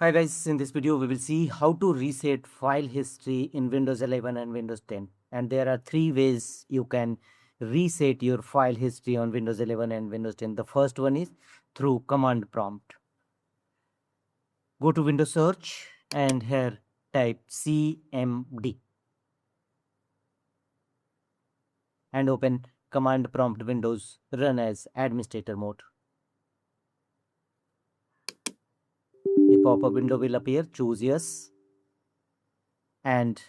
Hi guys, in this video we will see how to reset file history in Windows 11 and Windows 10. And there are three ways you can reset your file history on Windows 11 and Windows 10. The first one is through command prompt. Go to Windows search and here type CMD and open command prompt Windows, run as administrator mode. A pop-up window will appear, choose yes, and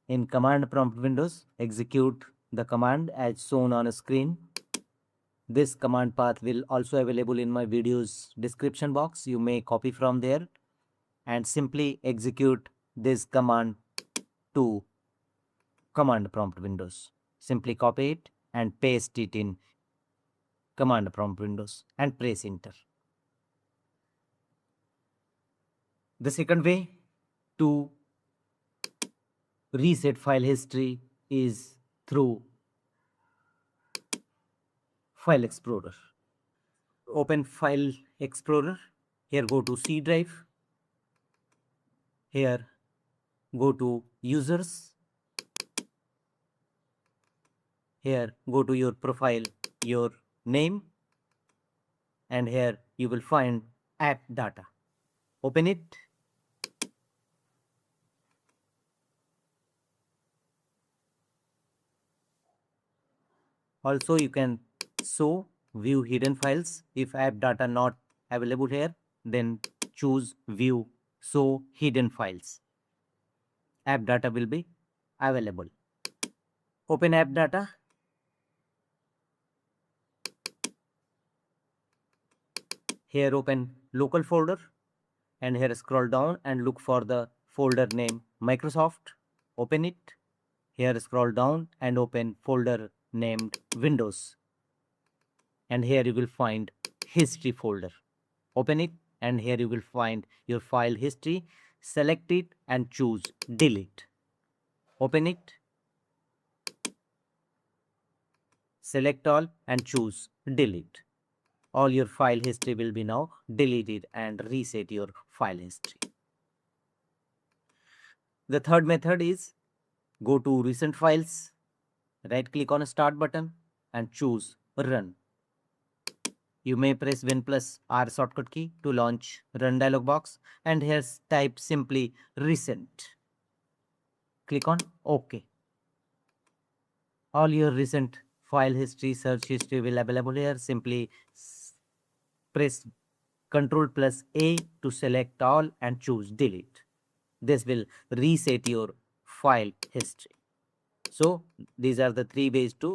in command prompt Windows, execute the command as shown on a screen. This command path will also available in my video's description box. You may copy from there and simply execute this command to command prompt Windows. Simply copy it and paste it in command prompt Windows and press enter. The second way to reset file history is through File Explorer. Open File Explorer. Here go to C drive. Here go to users. Here go to your profile, your name, and here you will find app data. Open it. Also you can show view hidden files. If app data not available here, then choose view show hidden files. App data will be available. Open app data. Here open local folder and here scroll down and look for the folder name Microsoft. Open it. Here scroll down and open folder named Windows. And here you will find history folder. Open it and here you will find your file history. Select it and choose delete. Open it. Select all and choose delete. All your file history will be now deleted and reset your file history. The third method is go to recent files, right click on start button and choose run. You may press Win plus R shortcut key to launch run dialog box and here type simply recent. Click on OK. All your recent file history, search history will available here. Simply press Ctrl plus A to select all and choose delete. This will reset your file history. So these are the three ways to